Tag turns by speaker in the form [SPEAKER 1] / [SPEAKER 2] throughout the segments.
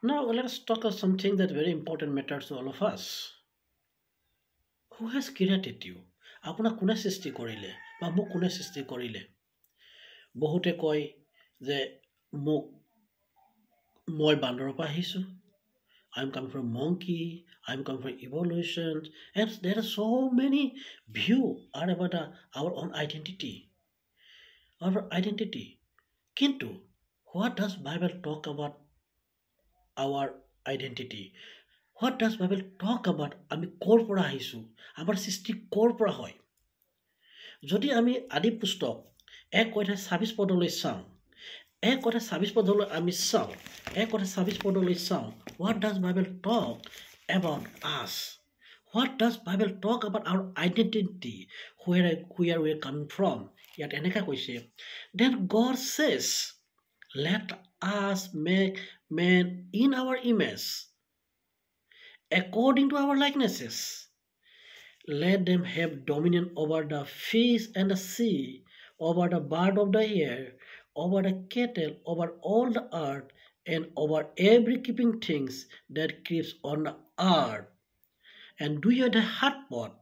[SPEAKER 1] Now let us talk of something that very important matters to all of us. Who has created you? আপোনাক কোনে সৃষ্টি কৰিলে বা মোক কোনে সৃষ্টি কৰিলে? বহুতে কয় যে মোক মই বান্দৰৰ পৰা আহিছোঁ. I'm coming from monkey. I'm coming from evolution. And there are so many views are about our own identity. Our identity. Kintu, what does Bible talk about our identity? What does Bible talk about আমি ক'ৰ পৰা আহিছোঁ? আমাৰ সৃষ্টি ক'ৰ পৰা হয়? যদি আমি আদি পুস্তক 1:26 পদলৈ চাওঁ, 1:26 পদলৈ আমি চাওঁ, 1:26 পদলৈ চাওঁ, what does Bible talk about us? What does Bible talk about our identity? Where we are coming from? ইয়াত এনেকা কৈছে, then God says, let us make man in our image, according to our likenesses. Let them have dominion over the fish and the sea, over the bird of the air, over the cattle, over all the earth, and over every keeping things that creeps on the earth. And do you the heart pot?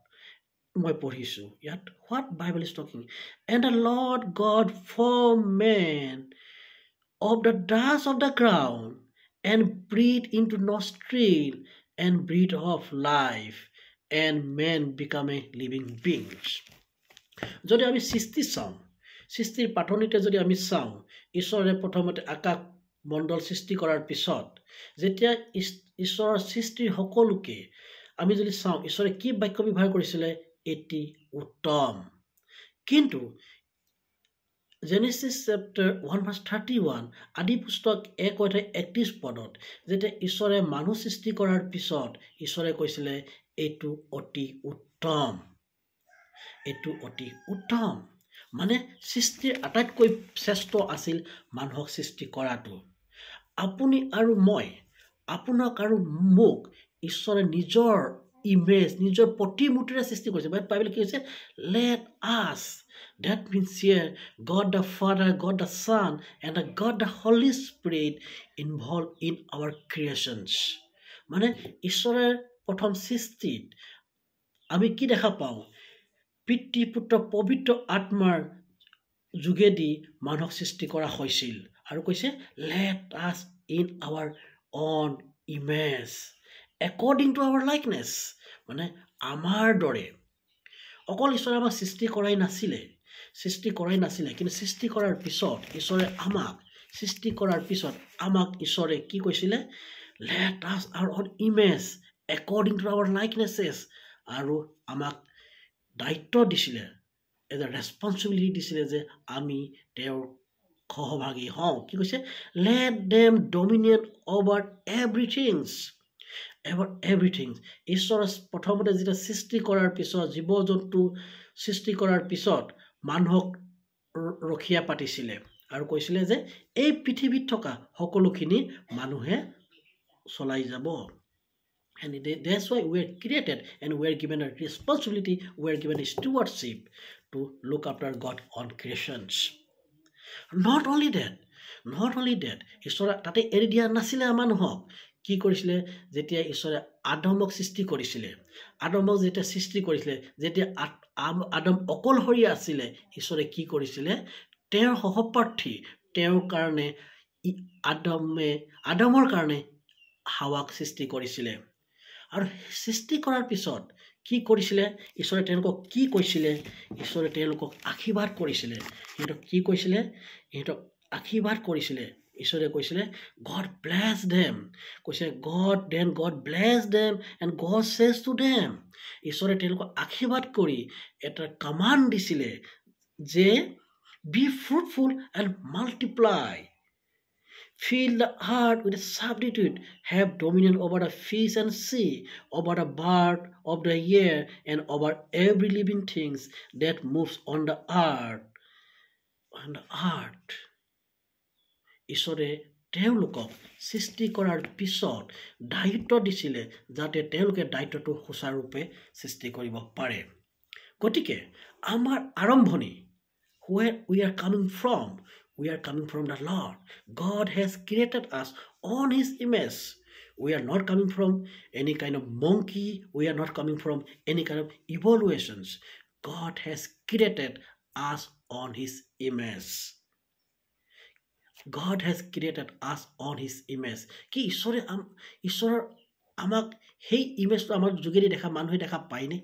[SPEAKER 1] মই পঢ়িছো ইয়াত what Bible is talking. And the Lord God formed man of the dust of the ground and breathed into nostril and breathed of life, and man become a living beings. যদি আমি সৃষ্টি চাওঁ, সৃষ্টিৰ পাঠনিতে যদি আমি চাওঁ, ঈশ্বৰে প্ৰথমতে আকাশ মণ্ডল সৃষ্টি কৰাৰ পিছত যেতিয়া ঈশ্বৰৰ সৃষ্টিৰ সকলোকে আমি যদি চাওঁ, ঈশ্বৰে কি বাক্য ব্যৱহাৰ কৰিছিলে? এটি উত্তম। কিন্তু Genesis chapter 1:31 আদি পুস্তক 1:31 পদত যেতিয়া ঈশ্বৰে মানুহ সৃষ্টি কৰাৰ পিছত ঈশ্বৰে কৈছিলে এইটো অতি উত্তম, এইটো অতি উত্তম। মানে সৃষ্টিৰ আটাইতকৈ শ্ৰেষ্ঠ আছিল মানুহক সৃষ্টি কৰাটো। আপুনি আৰু মই, আপোনাক আৰু মোক ঈশ্বৰে নিজৰ ইমেজ, নিজৰ প্ৰতিমূৰ্তিৰে সৃষ্টি কৰিছে। বাইবেল কি হৈছে? let us. That means here God the Father, God the Son, and God the Holy Spirit involved in our creations. মানে ঈশ্বৰৰ প্ৰথম সৃষ্টিত আমি কি দেখা পাওঁ? পিতৃ পুত্ৰ পবিত্ৰ আত্মাৰ যোগেদি মানুহক সৃষ্টি কৰা হৈছিল আৰু কৈছে let us in our own image, according to our likeness. মানে আমাৰ দৰে। অকল ঈশ্বৰে আমাক সৃষ্টি কৰাই নাছিলে, কিন্তু সৃষ্টি কৰাৰ পিছত ঈশ্বৰে আমাক ঈশ্বৰে কি কৈছিলে? let us our own image, according to our likenesses. আৰু আমাক দায়িত্ব দিছিলে, এজ এ ৰেছপনচিবিলিটি দিছিলে যে আমি তেওঁৰ সহভাগী হওঁ। কি কৈছে? let them dominate over everything. ঈশ্বৰ প্ৰথমতে যেতিয়া সৃষ্টি কৰাৰ পিছত, জীৱ জন্তু সৃষ্টি কৰাৰ পিছত মানুহক ৰখীয়া পাতিছিলে আৰু কৈছিলে যে এই পৃথিৱীত থকা সকলোখিনি মানুহে চলাই যাব। And that's why we are created and we are given a responsibility, we are given a stewardship to look after God on creations. Not only that, ঈশ্বৰে তাতে এৰি দিয়া নাছিলে মানুহক। কি কৰিছিলে? যেতিয়া ঈশ্বৰে আদমক সৃষ্টি কৰিছিলে, যেতিয়া আদম অকলশৰীয়া আছিলে, ঈশ্বৰে কি কৰিছিলে? তেওঁৰ সহপাঠী, তেওঁৰ কাৰণে আদমৰ কাৰণে হাৱাক সৃষ্টি কৰিছিলে। আৰু সৃষ্টি কৰাৰ পিছত কি কৰিছিলে? ঈশ্বৰে তেওঁলোকক কি কৈছিলে? ঈশ্বৰে তেওঁলোকক আশীৰ্বাদ কৰিছিলে। সিহঁতক কি কৈছিলে? সিহঁতক আশীৰ্বাদ কৰিছিলে। ঈশ্বৰে কৈছিলে God bless them. কৈছে God bless them and God says to them. ঈশ্বৰে তেওঁলোকক আশীৰ্বাদ কৰি এটা কমাণ্ড দিছিলে যে be fruitful and multiply. Fill the earth with substitute, have dominion over the fish and sea, over the bird of the air, and over every living thing that moves on the earth. ঈশ্বৰে তেওঁলোকক সৃষ্টি কৰাৰ পিছত দায়িত্ব দিছিলে যাতে তেওঁলোকে দায়িত্বটো সুচাৰুৰূপে সৃষ্টি কৰিব পাৰে। গতিকে আমাৰ আৰম্ভণি, where we are coming from, We are coming from the Lord. God has created us on His image. We are not coming from any kind of monkey. We are not coming from any kind of evaluations. God has created us on His image. God has created us on His image. কি ঈশ্বৰৰ আমাক সেই ইমেজটো আমাৰ যোগেদি দেখা মানুহে দেখা পায়নে?